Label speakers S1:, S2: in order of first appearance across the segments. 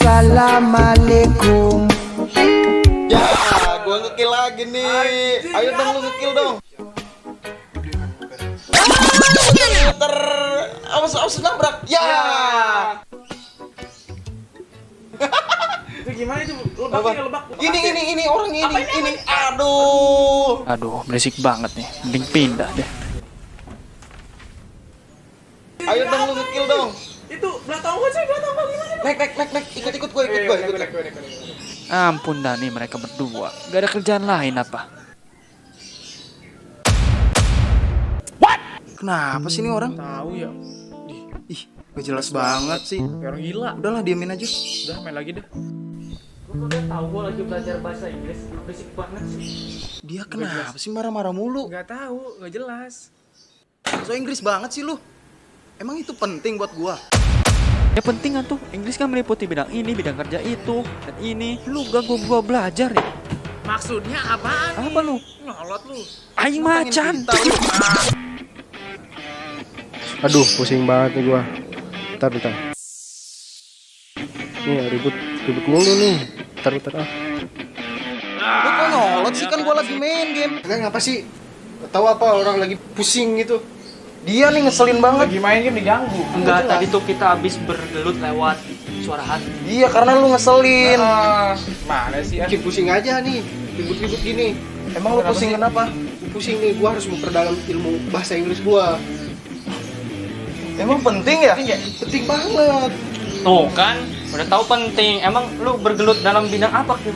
S1: Assalamualaikum.
S2: Ya, gua ngekill lagi nih. Ayo dong lu ngekill dong. Muter. Awas nabrak. Ya.
S3: Itu gimana itu? Lebak.
S2: Ini orang ini. Aduh.
S4: Aduh, berisik banget nih. Mending pindah deh.
S2: Ayo dong lu ngekill dong.
S3: Itu belakang gua gimana?
S2: Naik. Ikut gua.
S4: Ampun dah nih mereka berdua. Gak ada kerjaan lain apa?
S2: Kenapa sih ini orang?
S3: Tahu ya.
S2: Ih, gak jelas banget sih.
S3: Kayak orang gila.
S2: Udahlah diamin aja.
S3: Udah main lagi deh.
S4: Gua udah tahu gua lagi belajar bahasa Inggris. Berisik banget sih.
S2: Dia kenapa sih marah-marah mulu?
S3: Enggak tahu, enggak jelas.
S2: So Inggris banget sih lu. Emang itu penting buat gua?
S4: Ya penting kan tuh. Inggris kan meliputi bidang ini, bidang kerja itu, dan ini. Lu gak gua belajar ya?
S3: Maksudnya apaan?
S4: Apa lu?
S3: Nyolot lu.
S4: Aing macan.
S5: Aduh, pusing banget nih gua. Bentar. Nih ribut mulu nih. Bentar.
S2: Lu kok nyolot sih, kan gua lagi main game.
S5: Enggak ngapa sih? Tahu apa orang lagi pusing gitu.
S2: Dia nih ngeselin banget.
S3: Lagi main game diganggu.
S4: Enggak, tadi tuh kita habis bergelut lewat suara hati.
S2: Iya, karena lu ngeselin.
S3: Mana sih?
S5: Bikin pusing aja nih. Ribut-ribut gini.
S2: Emang lu pusing kenapa?
S5: Pusing nih, gua harus memperdalam ilmu bahasa Inggris gua.
S2: Emang penting ya?
S5: Penting banget.
S4: Tuh kan, udah tahu penting. Emang lu bergelut dalam bidang apa, Kim?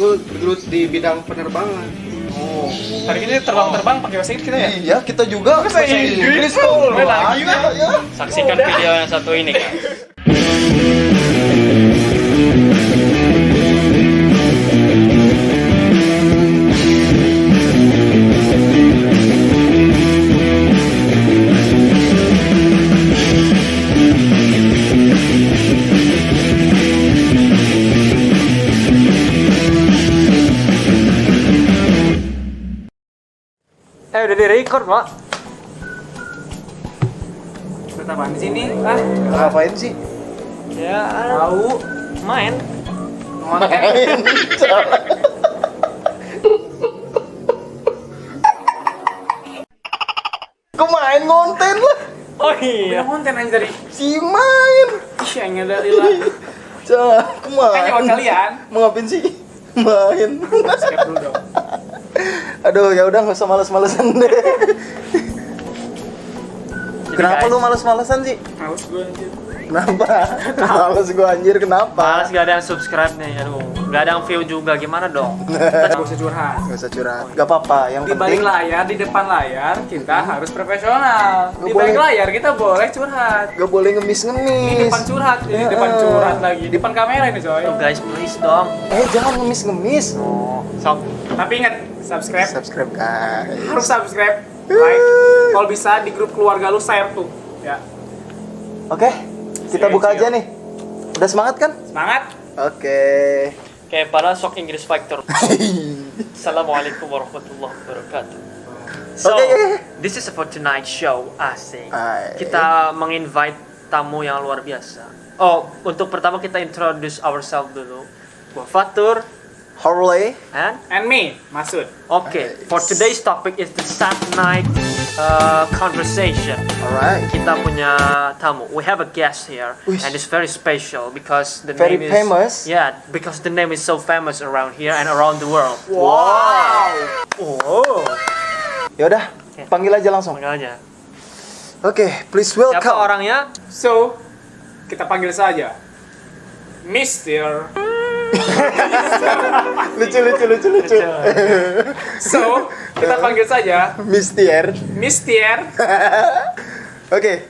S5: Gua bergelut di bidang penerbangan.
S3: Oh. Hari ini terbang pakai bahasa Inggris kita ya?
S2: Iya, kita juga
S3: Bahasa Inggris
S2: tuh.
S3: main lagi,
S2: Ya.
S4: Saksikan video yang satu ini, kan. Udah di-record, Mak.
S3: Apaan di sini?
S2: Ngapain sih?
S4: Ya, tahu main.
S2: Main. Kok main ngonten lah?
S4: Oh
S3: Iya,
S4: iya.
S3: konten aja dari.
S2: Si main.
S3: Ih, yang dari lah.
S2: Kemain.
S3: Kayak kalian.
S2: Mau ngapain sih? Main.
S3: Skip dulu dong.
S2: Aduh, ya udah nggak usah males-malesan deh. Kenapa
S4: guys,
S2: lu males-malesan sih?
S3: Males gue anjir.
S2: Kenapa? Males gua anjir, kenapa?
S4: Males gak ada yang subscribe nih, aduh. Gak ada yang view juga, gimana dong?
S3: Gak usah curhat.
S2: Gak usah curhat. Gak apa-apa, yang
S3: Di balik
S2: penting
S3: layar, di depan layar kita harus profesional. Di balik
S2: boleh.
S3: layar kita boleh curhat.
S2: gak boleh
S3: Ini
S2: ngemis-ngemis.
S3: depan curhat, ini depan curhat lagi. Depan kamera ini coy.
S4: Aduh guys, please dong.
S2: Jangan ngemis-ngemis.
S4: Oh, sok.
S3: Tapi ingat, subscribe.
S2: Subscribe guys.
S3: Harus subscribe. Like. Kalau bisa di grup keluarga lu share tuh. Ya.
S2: Oke, kita buka
S3: Siap.
S2: aja nih. Udah semangat kan?
S3: Semangat.
S2: Oke.
S4: Kayak para sok Inggris Factor. Assalamualaikum warahmatullahi wabarakatuh. So,
S2: Oke.
S4: this is for tonight show, asik.
S2: Hai.
S4: Kita menginvite tamu yang luar biasa. Oh, untuk pertama kita introduce ourselves dulu. Gua Fatur,
S2: Harley.
S3: And me, Masud.
S4: Okay, for today's topic is the sad night conversation.
S2: Alright.
S4: Kita punya tamu. We have a guest here,
S2: Uish.
S4: and it's very special because the
S2: Very
S4: name is
S2: famous?
S4: Yeah, because the name is so famous around here and around the world.
S2: Wow.
S4: Oh,
S2: Yaudah, panggil aja langsung.
S4: panggil aja.
S2: Oke, please
S4: Siapa
S2: welcome.
S4: orangnya?
S3: So, kita panggil saja Mr.
S2: Lucu.
S3: So, kita panggil saja
S2: Mister.
S3: Mr.
S2: Oke.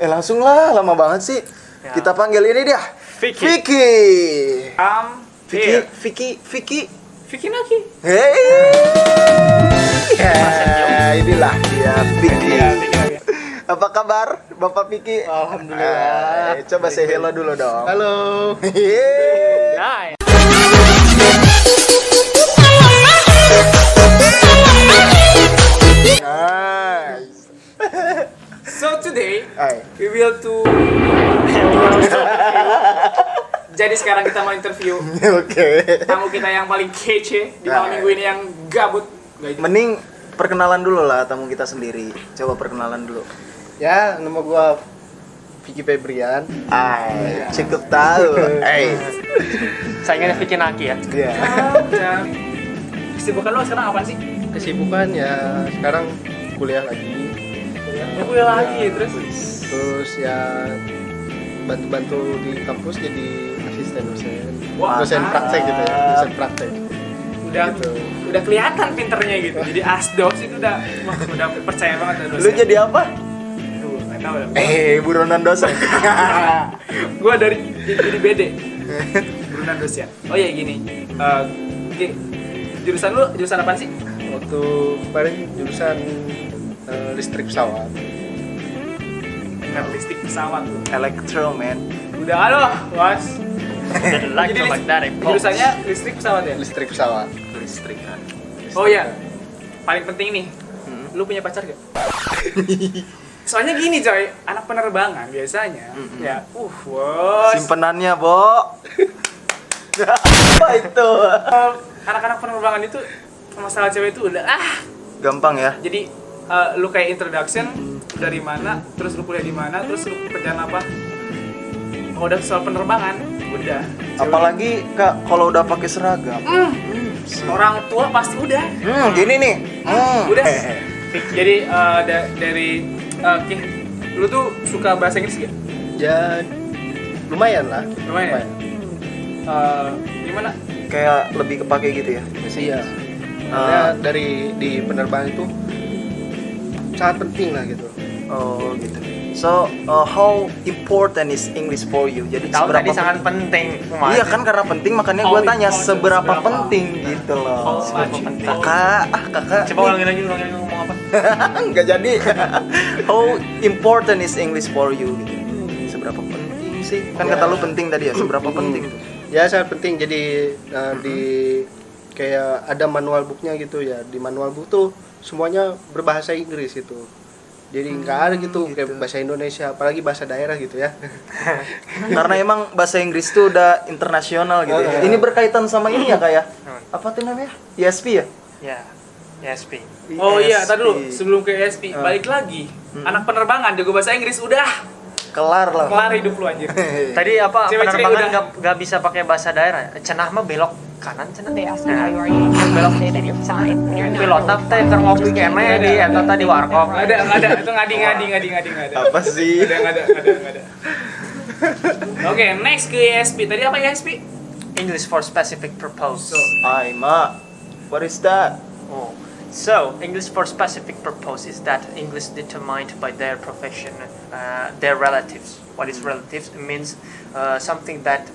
S2: Langsung lah, lama banget sih.
S4: Ya.
S2: Kita panggil ini dia.
S4: Vicky.
S2: Vicky.
S3: Here.
S2: Vicky.
S3: Vicky Naki.
S2: Hey. Ya, inilah dia Vicky.
S3: Iya, Vicky Naki.
S2: Apa kabar, Bapak Vicky?
S4: Alhamdulillah.
S2: Coba say hello dulu dong.
S5: Halo.
S4: Nice.
S2: Nice.
S3: So today
S2: Hai.
S3: we will to jadi Jadi sekarang kita mau interview
S2: Oke.
S3: tamu kita yang paling kece di malam minggu ini yang gabut. Gak itu.
S2: Mending perkenalan dulu lah tamu kita sendiri. Coba perkenalan dulu.
S5: Ya, nama gua Vicky Febrian.
S2: Cukup tahu.
S4: Saingannya Vicky Naki ya.
S2: Iya.
S3: Dan kesibukan lo sekarang apa sih?
S5: Kesibukan ya sekarang kuliah lagi.
S3: Kuliah lagi terus.
S5: Terus ya bantu-bantu di kampus jadi asisten dosen.
S3: Wah,
S5: Dosen praktek gitu ya, dosen praktek.
S3: Udah
S5: Gitu.
S3: udah kelihatan pinternya gitu. Jadi asdos itu udah percaya banget ada dosen.
S2: Lu jadi apa?
S3: Aduh, nggak tahu ya.
S2: Buronan dosen.
S3: Gua dari jadi BD. Brunan dosen. Oh iya gini. Oke. Jurusan apa sih?
S5: Waktu kemarin jurusan listrik pesawat.
S3: Listrik pesawat tuh.
S2: Elektro, man.
S3: Udah halo, bos.
S4: The electromagnetic pulse.
S3: Jurusannya listrik pesawat ya?
S5: Listrik pesawat.
S2: Listrik kan.
S3: Oh iya. Paling penting nih. Lu punya pacar gak? Soalnya gini coy, anak penerbangan biasanya ya, bos.
S2: Simpenannya, Bo. Apa itu?
S3: Anak-anak penerbangan itu masalah cewek itu udah
S2: Gampang ya.
S3: jadi lu kayak introduction dari mana, terus lu kuliah di mana, terus lu kerjaan apa. Oh, udah soal penerbangan, udah. Cewek.
S2: Apalagi Kak kalau udah pakai seragam.
S3: Orang tua pasti udah.
S2: Gini nih.
S3: Udah. Jadi dari Ki, lu tuh suka bahasa Inggris gak?
S5: Ya lumayan lah.
S3: Lumayan ya? Gimana?
S2: Kayak lebih kepake gitu ya.
S5: Iya. Karena dari di penerbangan itu sangat penting lah gitu.
S2: Oh gitu. So how important is English for you? Jadi
S4: Tahu tadi
S2: seberapa
S4: sangat penting. Kemarin.
S2: Iya kan karena penting makanya gue tanya seberapa penting gitu loh.
S4: Seberapa penting.
S2: Kakak.
S4: Coba ulangin lagi ngomong apa?
S2: Nggak jadi. How important is English for you? Gitu. Seberapa penting sih? Kan kata lu penting tadi ya. Seberapa penting tuh?
S5: Ya sangat penting. Jadi di kayak ada manual booknya gitu ya. Di manual book tuh semuanya berbahasa Inggris itu. Jadi nggak ada gitu kayak bahasa Indonesia, apalagi bahasa daerah gitu ya.
S2: Karena emang bahasa Inggris tuh udah internasional gitu. Ya. Ini berkaitan sama ini ya kayak apa tuh namanya? ESP ya?
S4: Ya, ESP.
S3: Oh iya, tadi dulu
S2: ESP.
S3: sebelum ke ESP, balik lagi. Anak penerbangan jago bahasa Inggris udah
S2: Kelar lah.
S3: kelar hidup lu anjir.
S4: Tadi apa
S3: Cewek-cewek
S4: penerbangan nggak bisa pakai bahasa daerah ya? Cenah mah belok kanan cenah.
S1: They asked me how you are, you can belok sign.
S4: Pilot teh keur ngopi kene di eta teh di warkop.
S3: Nggak ada, itu ngadi nggak ada.
S2: Apa sih?
S3: Nggak ada. Oke, next ke ESP. Tadi apa ESP?
S4: English for specific purpose.
S2: Ay, ma. What is that?
S4: Oh. So, English for specific purpose is that English determined by their profession, their relatives. What is relatives? It means something that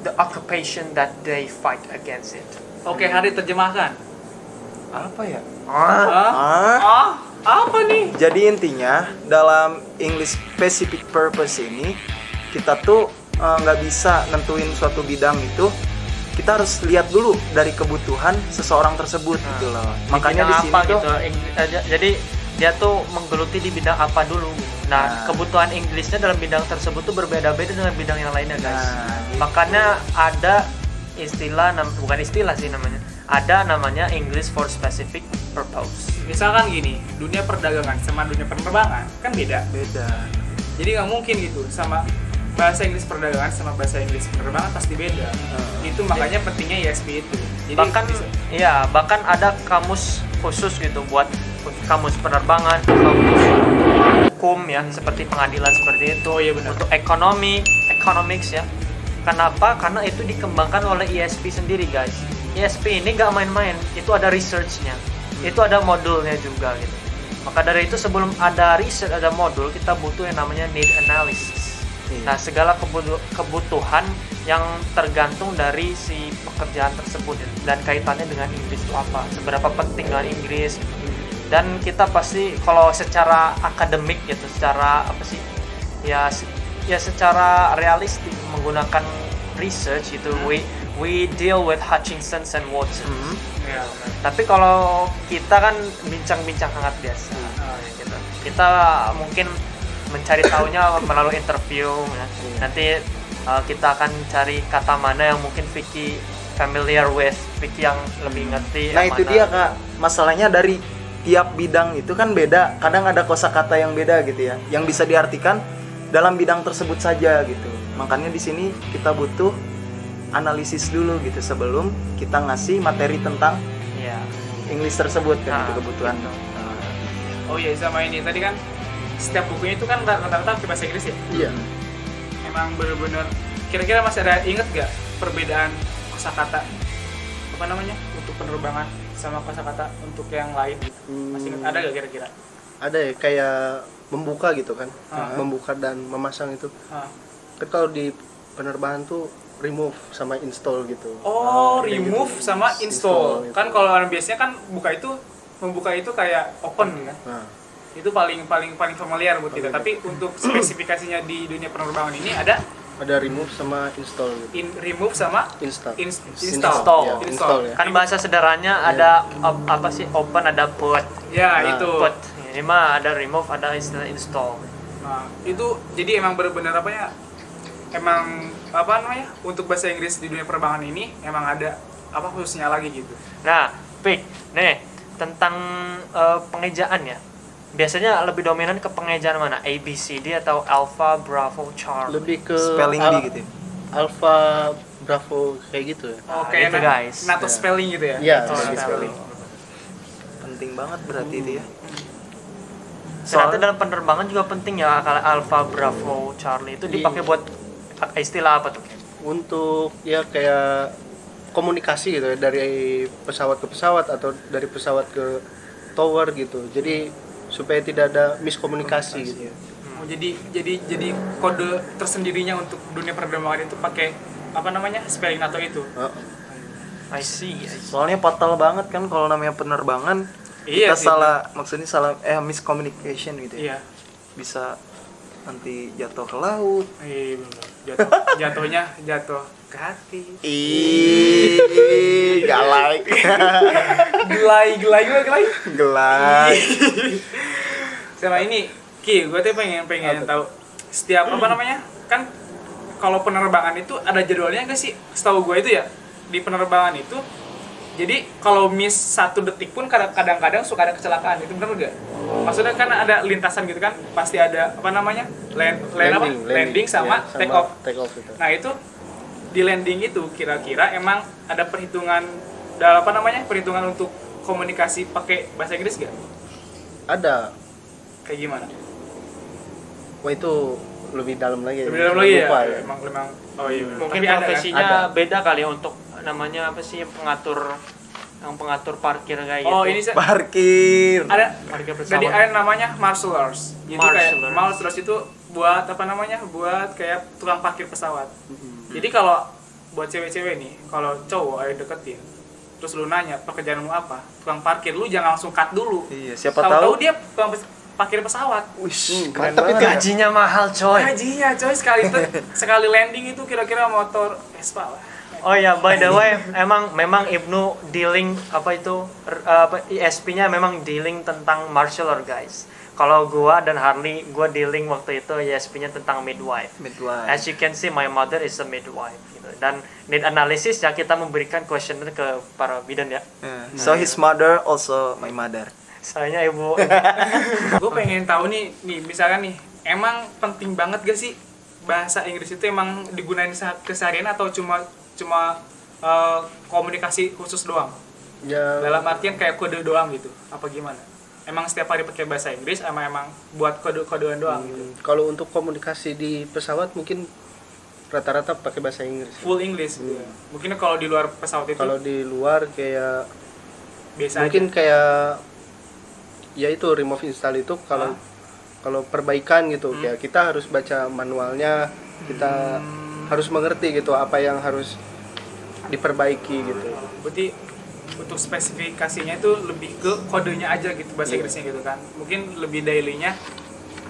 S4: the occupation that they fight against it.
S3: Oke, Hari terjemahkan.
S2: Apa ya?
S3: Apa nih?
S2: Jadi intinya dalam English specific purpose ini kita tuh nggak bisa nentuin suatu bidang itu, kita harus lihat dulu dari kebutuhan seseorang tersebut gitu loh. Makanya di sini
S4: apa
S2: tuh
S4: gitu. Jadi dia tuh menggeluti di bidang apa dulu. Nah, kebutuhan Inggrisnya dalam bidang tersebut tuh berbeda-beda dengan bidang yang lainnya, guys.
S2: gitu.
S4: Makanya ada istilah, bukan istilah sih namanya. Ada namanya English for specific purpose.
S3: Misalkan gini, dunia perdagangan sama dunia penerbangan kan beda. Jadi nggak mungkin gitu sama bahasa Inggris perdagangan sama bahasa Inggris penerbangan pasti beda. Itu makanya pentingnya ESP itu. Jadi
S4: bahkan ada kamus khusus gitu buat kamus penerbangan, kamus hukum ya, seperti pengadilan seperti itu.
S3: Oh iya benar.
S4: Untuk economics ya. Kenapa? Karena itu dikembangkan oleh ESP sendiri, guys. ESP ini gak main-main, itu ada research-nya. Itu ada modulnya juga gitu. Maka dari itu sebelum ada research, ada modul, kita butuh yang namanya need analysis. Nah, segala kebutuhan yang tergantung dari si pekerjaan tersebut dan kaitannya dengan Inggris itu apa, seberapa penting dengan Inggris. Dan kita pasti kalau secara akademik gitu, secara apa sih? Ya secara realistik menggunakan research itu we deal with Hutchinson and Watson.
S3: Ya,
S4: Tapi kalau kita kan bincang-bincang hangat biasa. Gitu. Kita mungkin mencari tahunya melalui interview ya. Nanti kita akan cari kata mana yang mungkin Vicky familiar with, Vicky yang lebih ngerti.
S2: Nah
S4: yang
S2: itu
S4: mana.
S2: dia Kak, masalahnya dari tiap bidang itu kan beda, kadang ada kosakata yang beda gitu ya, yang bisa diartikan dalam bidang tersebut saja gitu. Makanya di sini kita butuh analisis dulu gitu sebelum kita ngasih materi tentang
S4: Iya.
S2: English tersebut kan, itu kebutuhan.
S4: gitu.
S3: Oh iya, sama ini tadi kan setiap bukunya itu kan rata-rata pakai bahasa Inggris ya.
S5: Iya.
S3: Emang bener-bener kira-kira masih ada inget gak perbedaan kosakata apa namanya untuk penerbangan sama kosakata untuk yang lain gitu? Masih inget ada gak kira-kira?
S5: Ada ya kayak membuka gitu kan.
S3: Ah.
S5: Membuka dan memasang itu.
S3: Ah.
S5: Kan kalau di penerbangan tuh remove sama install gitu.
S3: Oh,
S5: Kayak
S3: remove
S5: gitu.
S3: sama install.
S5: gitu.
S3: Kan kalau orang biasanya kan membuka itu kayak open kan.
S5: Nah,
S3: Itu paling familiar buat kita. Tapi untuk spesifikasinya di dunia penerbangan ini ada
S5: ada remove sama install gitu.
S3: remove sama
S5: Install.
S3: install.
S5: Ya, install ya.
S4: Kan bahasa sederhananya ada apa sih, open, ada put.
S3: Ya,
S5: Nah,
S3: itu.
S4: Put. Ini mah ada remove, ada istilah install.
S3: Nah, itu jadi emang benar-benar apa ya? Emang apa namanya? Untuk bahasa Inggris di dunia penerbangan ini emang ada apa khususnya lagi gitu.
S4: Nah, Vic, nih tentang pengejaan ya. Biasanya lebih dominan ke pengejaan mana? A, B, C, D atau Alpha, Bravo, Charlie?
S5: Lebih ke
S2: Spelling bee gitu ya.
S5: Alpha, Bravo kayak gitu ya.
S3: Oh,
S4: Nah,
S3: kayak
S4: itu, guys.
S3: nato
S5: Ya.
S3: spelling gitu ya.
S5: Iya,
S3: Oh,
S5: spelling.
S3: spelling.
S2: Penting banget berarti itu ya.
S4: Ternyata dalam penerbangan juga penting ya, kalau Alpha, Bravo, Charlie itu dipakai buat istilah apa tuh?
S5: Untuk ya kayak komunikasi gitu ya, dari pesawat ke pesawat atau dari pesawat ke tower gitu. Jadi supaya tidak ada miskomunikasi gitu.
S3: Oh, jadi kode tersendirinya untuk dunia penerbangan itu pakai apa namanya? Spelling nato itu.
S4: I see.
S2: Soalnya fatal banget kan kalau namanya penerbangan.
S3: Iya
S2: Kita
S3: sih,
S2: maksudnya salah miscommunication gitu ya.
S3: Iya.
S2: Bisa nanti jatuh ke laut.
S3: Iya, bener. Jatuhnya jatuh ke hati.
S2: Ih, gak like.
S3: Gelai.
S2: Gelai.
S3: Sama ini, Ki, gue tuh pengen tahu setiap apa namanya? Kan kalau penerbangan itu ada jadwalnya nggak sih? Setahu gue itu ya, di penerbangan itu jadi kalau miss 1 detik pun kadang-kadang suka ada kecelakaan. Itu benar nggak? Maksudnya kan ada lintasan gitu kan, pasti ada apa namanya? Landing sama
S5: Ya,
S3: take off.
S5: Take off itu.
S3: Nah, itu di landing itu kira-kira emang ada perhitungan dalam apa namanya? Perhitungan untuk komunikasi pakai bahasa Inggris nggak?
S5: Ada.
S3: Kayak gimana?
S5: Wah itu lebih dalam lagi.
S3: Lebih dalam lagi ya?
S5: Lupa
S3: Emang oh iya.
S4: Mungkin
S3: Tapi ada kan?
S4: profesinya
S5: Ada.
S4: beda kali untuk namanya apa sih, pengatur parkir kayak
S3: Oh,
S4: gitu.
S3: ini
S2: Parkir.
S3: ada
S4: Parkir
S3: jadi
S4: pesawat.
S3: ada namanya marshalers. Itu kayak
S4: Marshalers.
S3: marshalers itu buat apa namanya? Buat kayak tukang parkir pesawat. Jadi kalau buat cewek-cewek nih, kalau cowok ayo deketin, terus lu nanya pekerjaanmu apa, tukang parkir, lu jangan langsung cut dulu.
S2: Iya, siapa
S3: Tahu-tahu
S2: tahu.
S3: dia tukang parkir pesawat.
S2: Wish, keren
S5: mantap
S2: banget.
S4: Gajinya mahal, coy.
S3: Gajinya coy sekali landing itu kira-kira motor Vespa lah.
S4: Oh ya, by the way, memang Ibnu dealing apa itu ISP-nya memang dealing tentang marshaller, guys. Kalau gua dan Harley, gua dealing waktu itu ISP-nya tentang midwife.
S2: Midwife.
S4: As you can see, my mother is a midwife gitu. Dan need analysis ya, kita memberikan questionnaire ke para bidan ya.
S2: Yeah. So his mother also my mother.
S4: Sayangnya ibu.
S3: Gue pengen tahu nih misalkan nih, emang penting banget gak sih bahasa Inggris itu emang digunain keseharian atau cuma komunikasi khusus doang?
S5: Ya,
S3: Dalam artian kayak kode doang gitu? Apa gimana? Emang setiap hari pakai bahasa Inggris, emang buat kode-kodean doang gitu?
S5: kalau untuk komunikasi di pesawat mungkin rata-rata pakai bahasa Inggris.
S3: Full English gitu ya? Mungkin kalau di luar pesawat itu
S5: Kalau di luar kayak
S3: biasa
S5: mungkin
S3: aja?
S5: kayak ya itu remove install itu kalau kalau perbaikan gitu kayak kita harus baca manualnya, kita harus mengerti gitu apa yang harus diperbaiki gitu.
S3: Berarti untuk spesifikasinya itu lebih ke kodenya aja gitu, bahasa Inggrisnya gitu kan. Mungkin lebih dailynya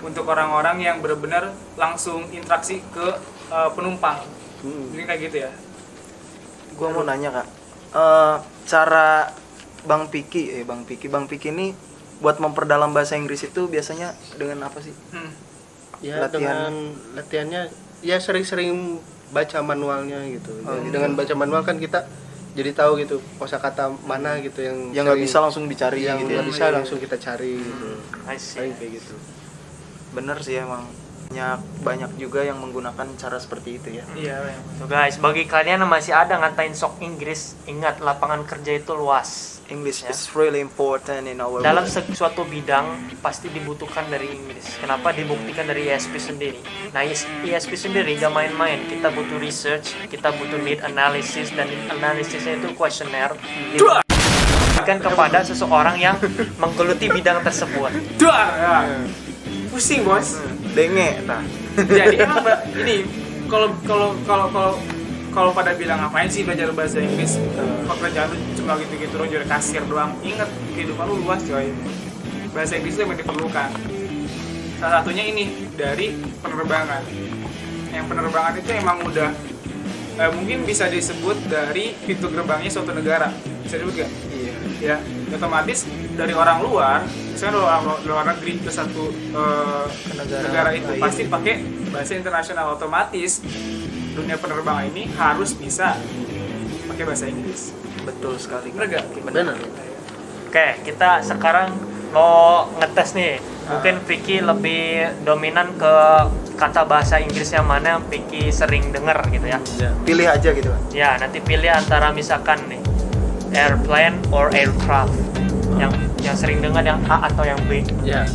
S3: untuk orang-orang yang benar-benar langsung interaksi ke penumpang. Mungkin kayak gitu ya.
S2: Gua mau nanya Kak, cara Bang Piki ini buat memperdalam bahasa Inggris itu biasanya dengan apa sih?
S5: Ya
S2: Latihan.
S5: dengan latihannya ya sering-sering baca manualnya gitu.
S2: Oh.
S5: Jadi dengan baca manual kan kita jadi tahu gitu kosakata mana gitu yang
S2: Yang nggak
S5: sering-
S2: bisa langsung dicari
S5: yang
S2: gitu ya.
S5: nggak bisa langsung kita cari gitu.
S4: I see.
S5: Paling kayak gitu.
S2: Bener sih emang. Banyak juga yang menggunakan cara seperti itu ya.
S3: Iya.
S4: So guys, bagi kalian yang masih ada ngatain sok Inggris, ingat lapangan kerja itu luas.
S2: English
S4: Ya.
S2: is really important in our
S4: Dalam
S2: world.
S4: suatu bidang pasti dibutuhkan dari Inggris. Kenapa? Dibuktikan dari ISP sendiri. Nah, ISP sendiri gak main-main. Kita butuh research, kita butuh need analysis, dan need analisisnya itu kuesioner diberikan kepada seseorang yang menggeluti bidang tersebut.
S3: Duar. Ya. Pusing, Bos.
S2: Denge tah.
S3: Jadi emang ini kalau pada bilang ngapain sih belajar bahasa Inggris, pekerjaan lu cuma gitu-gitu lu jadi kasir doang. Ingat, kehidupan lu luas coy. Bahasa Inggris itu yang diperlukan. Salah satunya ini dari penerbangan. Yang penerbangan itu emang udah mungkin bisa disebut dari pintu gerbangnya suatu negara. Bisa disebut gak?
S2: Iya.
S3: Ya, otomatis dari orang luar, misalnya orang luar negeri ke satu negara itu
S2: lain.
S3: pasti pakai bahasa internasional. Otomatis dunia penerbangan ini harus bisa pakai bahasa Inggris.
S2: Betul sekali.
S3: Bener gak?
S5: Benar.
S4: Oke, kita sekarang mau ngetes nih. Mungkin Vicky lebih dominan ke kata bahasa Inggris yang mana yang Vicky sering denger gitu ya.
S2: Pilih aja gitu kan.
S4: Ya, nanti pilih antara misalkan nih airplane or aircraft. Yang sering dengar yang A atau yang B.
S5: Ya.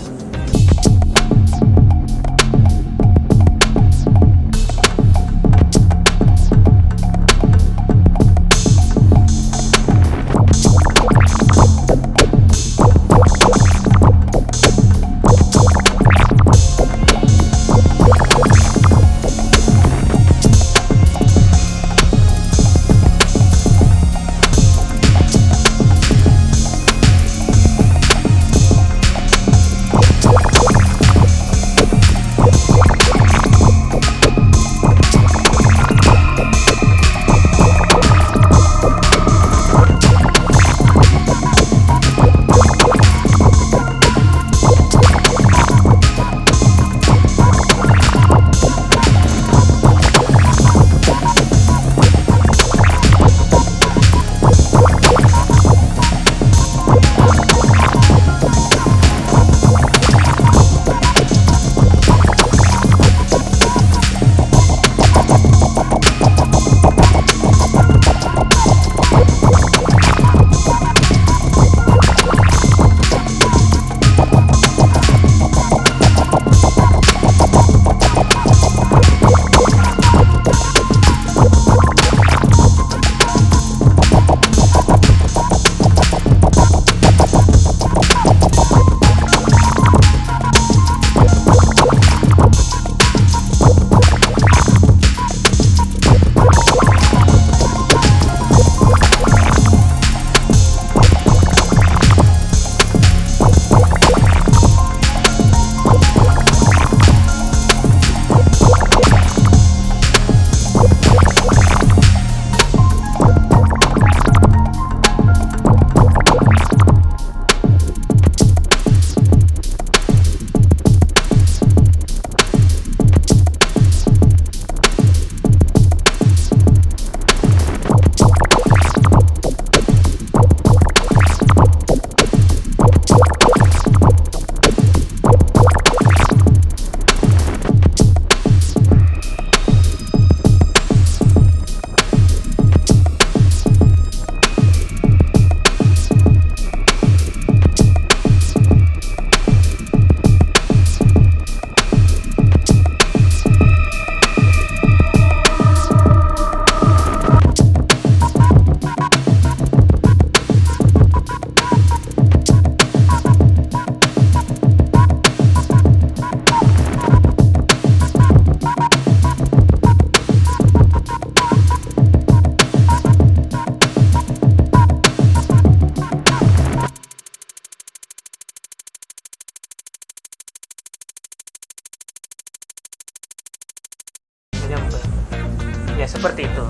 S4: Ya seperti itu.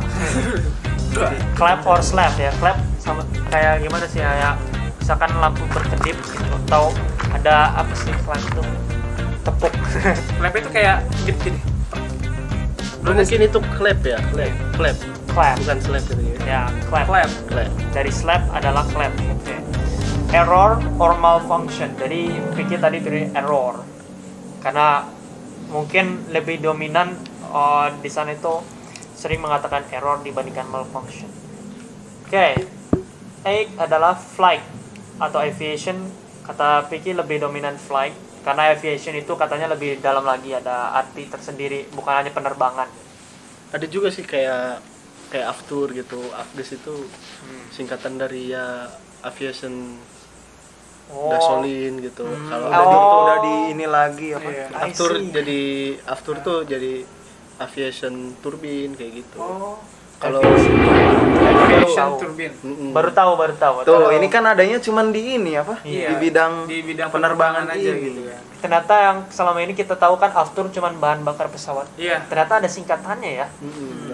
S4: Clap or slap ya. Clap sama kayak gimana sih ya? Misalkan lampu berkedip gitu atau ada apa sih clap itu? Tepuk.
S3: Clap itu kayak gini.
S5: mungkin itu clap ya, clap.
S4: Clap.
S5: Bukan slap itu ya.
S4: Ya, clap.
S5: Clap.
S4: Dari slap adalah clap. Oke. Error or malfunction. Jadi pikir tadi dari error. Karena mungkin lebih dominan di sana itu sering mengatakan error dibandingkan malfunction. Oke. A adalah flight atau aviation. Kata Vicky lebih dominan flight karena aviation itu katanya lebih dalam lagi, ada arti tersendiri, bukan hanya penerbangan.
S5: Ada juga sih kayak aftur gitu. Afdes itu singkatan dari ya aviation gasolin gitu. Kalau
S2: Udah di, udah di ini lagi apa?
S3: Iya.
S5: aftur
S4: I see.
S5: jadi aftur tuh jadi aviation turbin kayak gitu.
S3: Oh,
S5: Kalau
S3: aviation
S4: tahu.
S3: turbine.
S4: Baru tahu.
S2: Tuh, ini kan adanya cuman di ini apa?
S3: Iya.
S2: Di bidang
S3: penerbangan aja
S2: ini.
S3: gitu kan.
S4: Ternyata yang selama ini kita tahu kan aftur cuman bahan bakar pesawat.
S3: Iya.
S4: Ternyata ada singkatannya ya.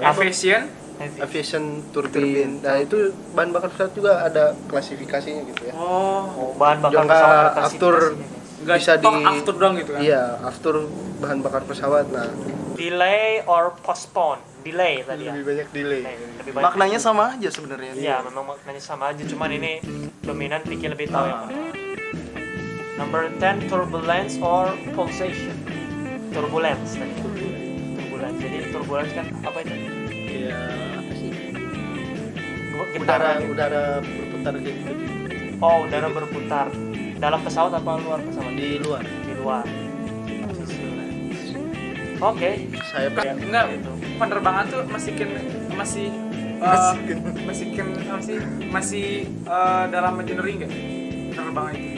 S3: Aviation.
S5: aviation turbin. Nah, itu bahan bakar pesawat juga ada klasifikasinya gitu ya.
S3: Oh,
S4: Bahan bakar
S5: Jangka
S4: pesawat ada
S5: aftur
S4: klasifikasinya.
S3: nggak
S5: bisa
S3: tok aftur doang gitu kan?
S5: Iya, aftur bahan bakar pesawat. Nah,
S4: Delay or postpone. Delay tadi ya.
S5: lebih banyak delay.
S4: Lebih banyak.
S2: Maknanya sama aja sebenarnya.
S4: Iya, memang maknanya sama aja, cuman ini dominan Vicky lebih tahu yang mana. Number 10, turbulence or pulsation. Turbulence tadi. Turbulence. Jadi turbulence kan apa itu?
S5: Iya, apa sih?
S4: Getaran.
S5: Udara berputar gitu
S4: Oh, udara berputar. Dalam pesawat apa luar pesawat?
S5: di luar.
S4: Di luar. Oke.
S5: Saya
S3: Ya, enggak, penerbangan tuh masih dalam engineering nggak? Penerbangan itu.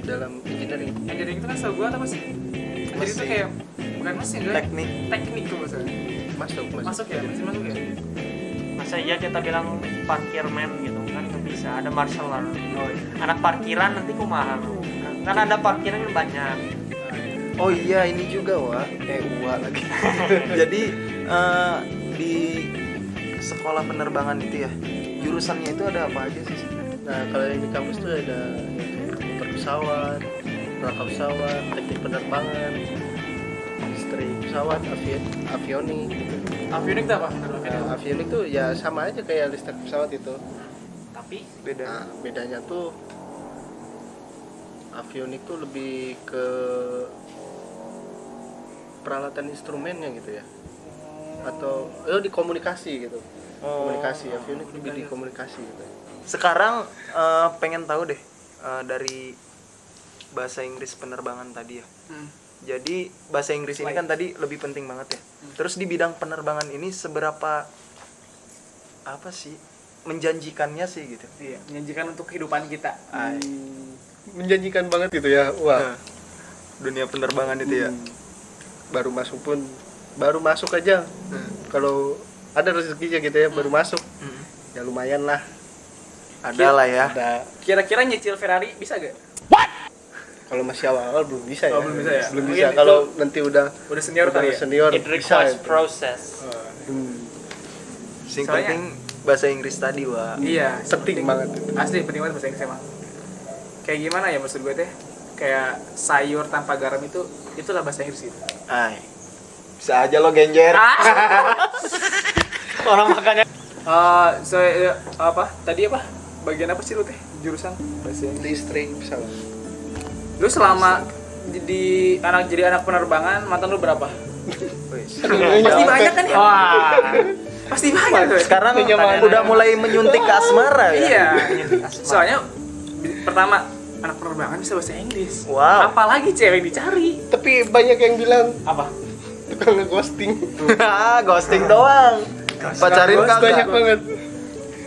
S5: dalam engineering.
S3: Engineering itu kan setahu gua apa sih? Engineering itu kayak bukan mesin kan? Teknik tuh maksudnya. Masuk ya? Masih masuk ya?
S4: Masa iya kita bilang parkirman gitu kan nggak bisa, ada marshal lalu.
S3: Oh iya.
S4: Anak parkiran nanti kumaha lu. Kan ada parkiran yang banyak.
S2: Oh iya, ini juga Wa lagi. Jadi di sekolah penerbangan itu ya, jurusannya itu ada apa aja sih?
S5: Nah, kalau yang di kampus tuh ada motor pesawat, rangka pesawat, teknik penerbangan, listrik pesawat, avionik gitu.
S3: Avionik itu apa?
S5: Nah, avionik tuh ya sama aja kayak listrik pesawat itu.
S4: Tapi
S2: Beda.
S5: Nah, bedanya tuh avionik tuh lebih ke peralatan instrumennya gitu ya, atau di komunikasi gitu. Komunikasi, avionik lebih di komunikasi gitu.
S2: Sekarang pengen tahu deh dari bahasa Inggris penerbangan tadi ya. Jadi bahasa Inggris ini kan tadi lebih penting banget ya. Terus di bidang penerbangan ini seberapa apa sih menjanjikannya sih gitu?
S3: Iya, menjanjikan untuk kehidupan kita.
S5: Menjanjikan banget gitu ya. Wah,
S2: Dunia penerbangan itu ya.
S5: baru masuk aja. Kalau ada rezekinya gitu ya, baru masuk. Ya lumayan lah.
S2: Ada lah ya.
S5: Ada.
S3: Kira-kira nyicil Ferrari bisa gak?
S5: Kalau masih awal belum bisa ya.
S3: Oh, belum bisa ya?
S5: Belum
S3: Mungkin
S5: bisa.
S3: itu
S5: Kalau nanti udah
S3: senior kali ya?
S5: senior
S4: it
S5: bisa.
S4: requires
S5: Itu.
S4: process.
S2: Sing
S3: Soalnya-
S2: penting bahasa Inggris tadi, Wak.
S3: Iya,
S5: Penting banget itu.
S3: asli penting banget bahasa Inggris emang. Kayak gimana ya maksud gue teh? Kayak sayur tanpa garam itulah bahasa Inggris gitu.
S2: Ay. Bisa aja lo genjer.
S4: Orang makannya
S3: Apa? Tadi apa? Bagian apa sih lu teh? Jurusan bahasa Inggris.
S5: Listrik pesawat.
S3: Lu selama jadi anak penerbangan, mantan lu berapa? Pasti banyak kan ya?
S4: wah,
S3: Pasti banyak tuh.
S2: Sekarang
S5: Kenyamanan.
S2: udah mulai menyuntik ke asmara ya.
S3: Iya. Soalnya pertama anak penerbangan bisa bahasa Inggris.
S2: Wow.
S3: Apalagi cewek dicari.
S5: Tapi banyak yang bilang
S3: Apa?
S5: tukang nge-ghosting.
S2: Ghosting doang. Pacarin
S5: Banyak
S2: kagak.
S5: banget.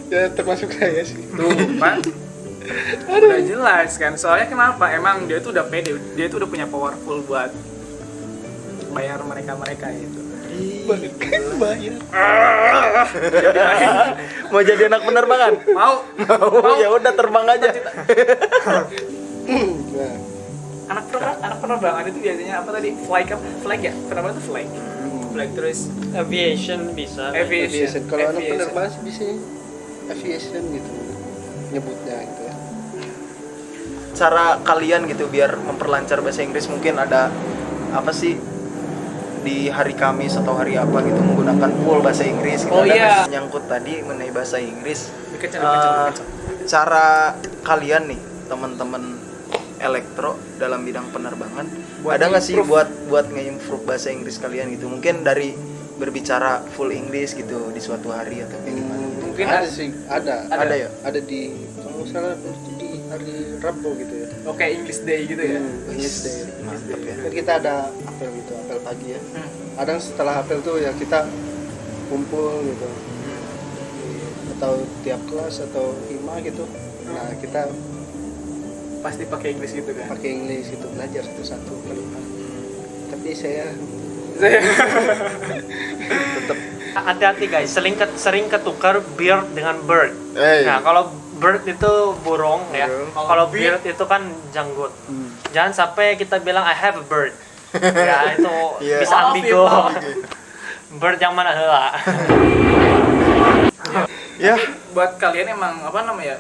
S5: Ya termasuk saya sih.
S3: Tuh, Pak. Udah jelas kan. Soalnya kenapa? Emang dia tuh udah pede, dia tuh udah punya powerful buat bayar mereka gitu.
S5: Bayar.
S2: Mau jadi anak penerbangan?
S3: Mau?
S2: Mau ya udah terbang aja.
S5: Nah,
S3: Anak penerbangan itu biasanya apa tadi? Flag ya? Penerbangan itu flag. Flag terus
S4: aviation bisa.
S5: aviation. Kalau anak
S3: Aviation.
S5: penerbangan sih biasanya aviation gitu nyebutnya gitu ya.
S2: Cara kalian gitu biar memperlancar bahasa Inggris mungkin ada apa sih di hari Kamis atau hari apa gitu menggunakan full bahasa Inggris gitu.
S3: Oh,
S2: Ada
S3: iya.
S2: nyangkut tadi mengenai bahasa Inggris.
S3: Dikecil.
S2: Cara kalian nih teman-teman elektro dalam bidang penerbangan
S3: Buat
S2: ada nggak sih
S3: improve.
S2: buat nge-improve bahasa Inggris kalian gitu, mungkin dari berbicara full English gitu di suatu hari atau kayak gimana?
S3: Mungkin
S5: ada sih, ada
S2: ya.
S5: ada di kalau nggak salah itu di hari Rabu gitu ya.
S3: Oke, English Day gitu ya.
S5: English Day.
S2: Mantap ya.
S5: Kan kita ada apel gitu, apel pagi ya.
S3: Hmm.
S5: Kadang setelah apel tuh ya kita kumpul gitu, atau tiap kelas atau hima gitu. Nah kita
S3: Pasti pakai Inggris gitu kan.
S5: pakai English itu belajar satu-satu kalimat. Tapi saya
S2: Tetap
S4: Hati-hati guys, sering ketukar beard dengan bird.
S2: Eh.
S4: Nah, kalau bird itu burung ya.
S2: Burung.
S4: Kalau beard itu kan janggut. Jangan sampai kita bilang I have a bird. Ya, itu
S2: Iya.
S4: bisa
S3: Maaf ya,
S4: ambigu.
S3: Pak.
S4: Bird yang mana heula.
S2: ya.
S3: Buat kalian emang apa namanya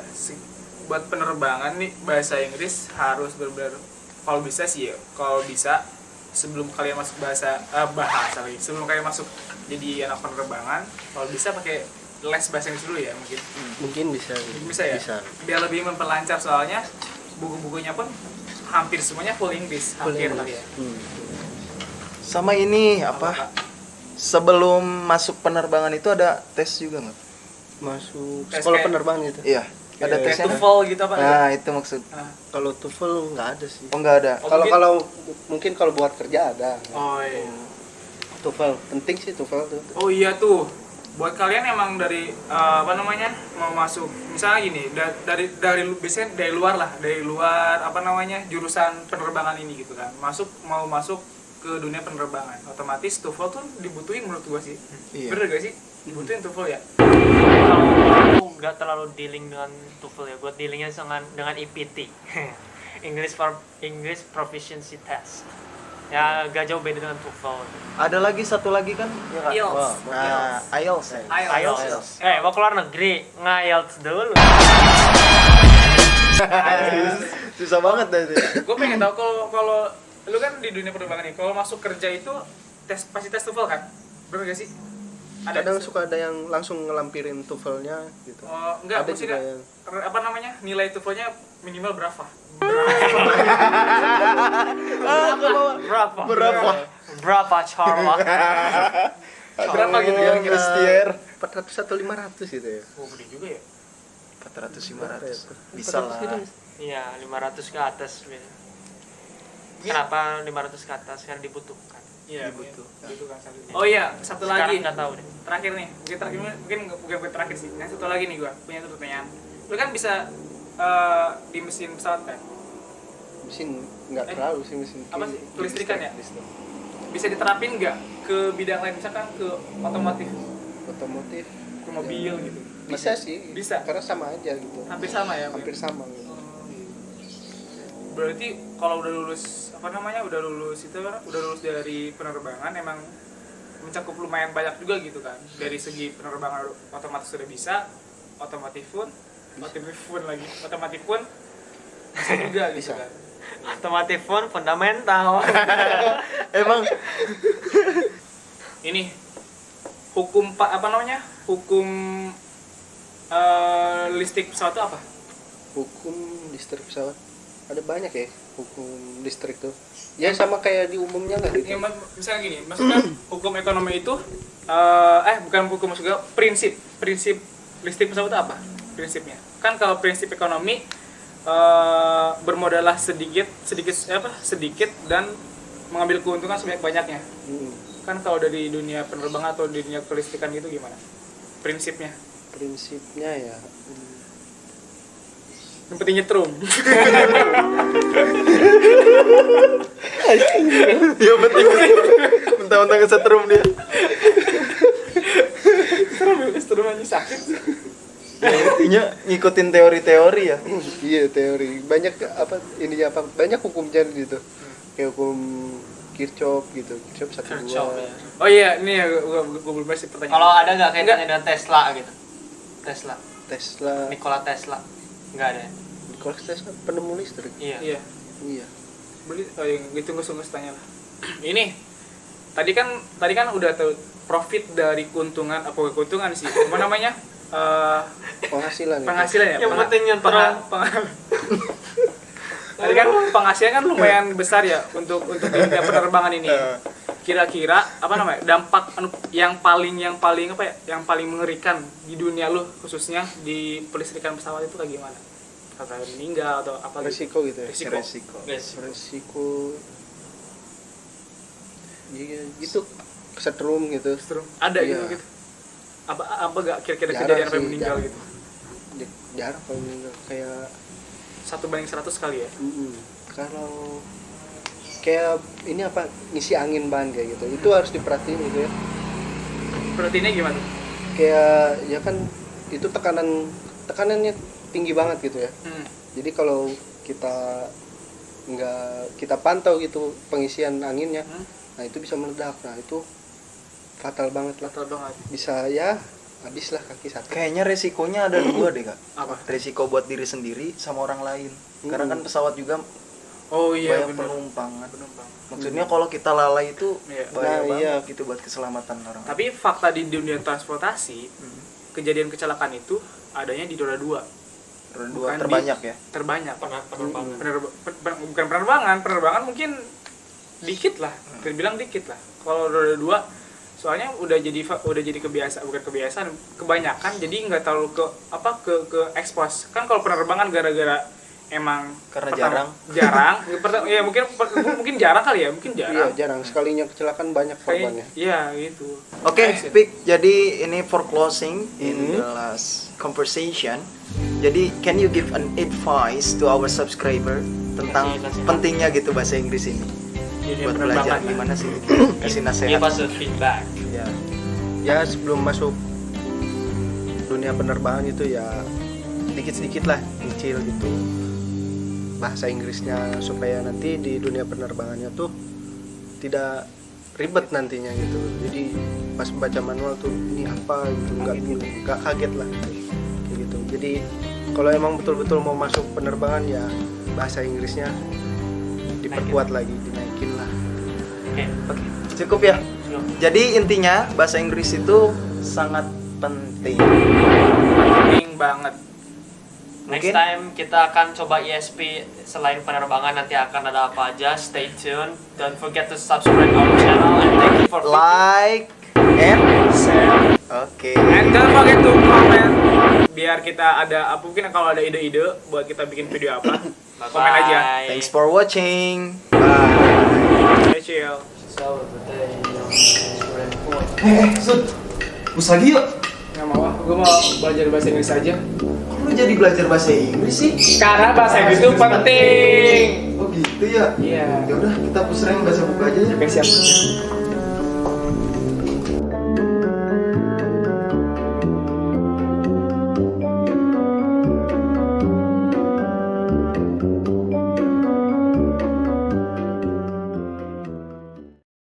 S3: buat penerbangan nih bahasa Inggris harus benar-benar kalau bisa sih ya, kalau bisa sebelum kalian masuk bahasa lagi, sebelum kalian masuk jadi anak penerbangan, kalau bisa pakai les bahasa Inggris dulu ya
S5: mungkin bisa.
S3: bisa ya,
S5: Bisa.
S3: biar lebih memperlancar, soalnya buku-bukunya pun hampir semuanya full English, hampir kali ya.
S2: Sama ini apa? Sebelum masuk penerbangan itu ada tes juga nggak?
S5: Masuk
S3: Tes
S5: sekolah
S3: kayak-
S5: penerbangan gitu.
S2: Iya. Ada
S5: Kayak
S2: tesnya.
S3: TOEFL gitu apa?
S2: Nah, itu maksud.
S5: Kalau TOEFL nggak ada sih.
S2: Oh, nggak ada.
S3: Oh,
S5: Kalau
S3: mungkin-
S5: kalau mungkin kalau buat kerja ada.
S3: Oh iya.
S5: TOEFL penting sih TOEFL tuh.
S3: Oh iya tuh, buat kalian emang dari apa namanya mau masuk, misalnya gini, dari biasanya dari luar lah, dari luar apa namanya jurusan penerbangan ini gitu kan, mau masuk ke dunia penerbangan, otomatis TOEFL tuh dibutuhin menurut gua sih.
S2: Iya.
S3: Bener gak sih? Dibutuhin TOEFL ya?
S4: Kalau aku nggak terlalu dealing dengan TOEFL ya, buat dealingnya dengan EPT. English Proficiency Test. Ya gak jauh beda dengan TOEFL.
S2: Ada lagi satu lagi kan? Ya, Kak?
S3: IELTS.
S2: Wah, nah, IELTS ya.
S3: IELTS.
S4: Mau keluar negeri, nge-IELTS dulu.
S2: Susah banget dah itu.
S3: Gue pengen tahu kalau lu kan di dunia penerbangan nih, kalau masuk kerja itu pasti tes TOEFL kan? Bener gak sih?
S5: Kadang suka ada yang langsung ngelampirin TOEFL-nya gitu.
S3: Oh, enggak,
S5: Ada
S3: maksudnya
S5: juga yang-
S3: apa namanya? Nilai TOEFL-nya minimal berapa?
S4: Berapa Charla?
S3: Berapa gitu ya?
S2: Oh, Christier.
S5: 400 atau 500 gitu ya.
S3: Oh, gede juga ya.
S2: 400 500. Bisa lah.
S4: Iya, 500 ke atas. Kenapa 500 ke atas? Karena dibutuhkan.
S3: Iya,
S2: Dibutuhkan.
S3: dibutuhkan satu. Oh iya, satu
S4: Sekarang
S3: lagi.
S4: nggak tahu deh.
S3: Terakhir nih, bukan terakhir sih. Yang satu lagi nih gua punya satu pertanyaan. Lu kan bisa di mesin pesawat kan?
S5: Mesin nggak terlalu sih mesin.
S3: Apa sih? Kelistrikan ya?
S5: Listrik.
S3: Bisa diterapin nggak ke bidang lain, misalkan ke otomotif,
S5: Otomotif.
S3: ke mobil gitu?
S5: Bisa sih.
S3: Bisa.
S5: Karena sama aja gitu.
S3: Hampir sama ya.
S5: Hampir sama gitu.
S3: Berarti kalau udah lulus udah lulus dari penerbangan, emang mencakup lumayan banyak juga gitu kan, dari segi penerbangan otomatis sudah bisa, otomotif pun bisa juga gitu
S5: Bisa.
S3: kan.
S4: Otomotif pun fundamental.
S2: Emang
S3: Ini hukum hukum listrik pesawat itu apa?
S5: Hukum listrik pesawat ada banyak ya hukum listrik tuh. Ya sama kayak di umumnya nggak gitu.
S3: Ya, misalnya gini, maksudnya hukum ekonomi itu bukan hukum, maksudnya prinsip listrik pesawat itu apa prinsipnya? Kan kalau prinsip ekonomi bermodallah sedikit dan mengambil keuntungan sebanyak-banyaknya. Kan kalau dari dunia penerbangan atau di dunia kelistrikan gitu gimana prinsipnya?
S5: Prinsipnya ya
S3: Yang penting nyetrum.
S2: ya penting. Mentang-mentang kesetrum dia.
S3: Nyetrum aja sakit.
S2: Ya, intinya ngikutin teori-teori ya.
S5: iya teori banyak banyak hukumnya gitu. Kayak hukum Kirchhoff gitu. Kirchhoff 1
S4: Kirchhoff,
S5: 2.
S4: ya.
S3: Oh iya, ini ya gue belum masih pertanyaan.
S4: Kalau ada nggak kaitannya dengan Tesla gitu?
S5: Tesla.
S4: Nikola Tesla? Nggak ada. Ya?
S5: Nikola Tesla penemu listrik.
S4: Iya.
S3: Iya.
S5: Iya.
S3: Beli, yang ditunggu-tunggu tanya lah. Ini tadi kan udah tahu profit dari keuntungan, apa keuntungan sih, apa namanya,
S5: Penghasilan.
S3: penghasilan ya.
S4: Yang penting nyentuh.
S3: Tadi kan penghasilan kan lumayan besar ya untuk dunia penerbangan ini. Kira-kira apa namanya, dampak yang paling apa ya, yang paling mengerikan di dunia lu, khususnya di pelistrikan pesawat itu kayak gimana? Kata meninggal atau apa?
S5: Resiko gitu ya.
S3: Resiko.
S5: Resiko. Iya gitu. Kesetrum gitu.
S3: Ada
S5: Iya.
S3: gitu. Apa gak kira-kira
S5: Jarang
S3: kejadian sampai
S5: sih,
S3: meninggal
S5: jarang.
S3: gitu?
S5: Jarang kalau meninggal kayak
S3: 1/100 kali ya.
S5: kalau kayak ini apa ngisi angin ban kayak gitu itu harus diperhatiin gitu ya.
S3: Perhatiannya gimana?
S5: Kayak ya kan itu tekanannya tinggi banget gitu ya. Jadi kalau kita nggak kita pantau gitu pengisian anginnya, nah itu bisa meledak. Nah itu fatal banget lah.
S3: Fatal banget.
S5: Bisa ya habis lah kaki satu.
S2: Kayaknya resikonya ada dua deh kak.
S3: Apa?
S2: Resiko buat diri sendiri sama orang lain. Karena kan pesawat juga
S3: Oh iya,
S2: banyak
S3: bener.
S2: penumpang. Maksudnya kalau kita lalai itu
S3: Iya.
S2: bahaya
S5: Nah,
S2: banget
S5: iya.
S2: gitu buat keselamatan orang.
S3: Tapi fakta di dunia transportasi, kejadian kecelakaan itu adanya di roda 2.
S2: Roda
S3: bukan
S2: 2 terbanyak ya.
S3: Terbanyak.
S4: Penerbangan.
S3: Bukan penerbangan mungkin dikit lah, terbilang dikit lah. Kalau roda 2 soalnya udah jadi kebiasaan, bukan kebiasaan, kebanyakan, jadi nggak terlalu ke expose. Kan kalau penerbangan gara-gara emang
S2: Karena
S3: jarang ya mungkin jarang kali ya, mungkin
S5: Iya
S3: jarang.
S5: jarang, sekalinya kecelakaan banyak korbannya.
S3: Iya gitu.
S2: Oke,
S3: Nice.
S2: Pik. Jadi ini for closing in the last conversation. Jadi can you give an advice to our subscriber tentang
S4: Kasih nasihat.
S2: pentingnya gitu bahasa Inggris ini
S3: Dunia
S2: buat
S3: penerbangan
S2: belajar
S3: lah.
S2: gimana sih? Kasih
S4: Give
S2: nasihat.
S4: us a feedback.
S2: Ya.
S5: Ya sebelum masuk dunia penerbangan itu ya sedikit-sedikit lah kecil gitu bahasa Inggrisnya supaya nanti di dunia penerbangannya tuh tidak ribet nantinya gitu. Jadi pas baca manual tuh ini apa gitu nggak kaget lah kayak gitu. Jadi kalau emang betul-betul mau masuk penerbangan ya bahasa Inggrisnya diperkuat lagi, dinaikin lah.
S4: Oke.
S2: Cukup ya. Jadi intinya bahasa Inggris itu sangat penting.
S3: Penting banget.
S4: Next
S2: Mungkin-
S4: time kita akan coba ESP selain penerbangan, nanti akan ada apa aja. Stay tuned. Don't forget to subscribe our channel and thank you for
S2: Like and share. Oke.
S3: And don't forget to comment biar kita ada mungkin kalau ada ide-ide buat kita bikin video apa.
S4: Bye-bye.
S3: Komen aja.
S2: Thanks for watching. Bye.
S3: Stay chill.
S4: So today,
S2: Sud. Usagi yuk.
S3: Nggak mau, gue mau belajar bahasa Inggris aja.
S2: Kok lu jadi belajar bahasa Inggris sih?
S3: Karena bahasa Inggris itu penting.
S2: Oh gitu ya?
S3: Iya.
S2: Ya udah kita push rank baca buku aja ya.
S3: Oke, siap.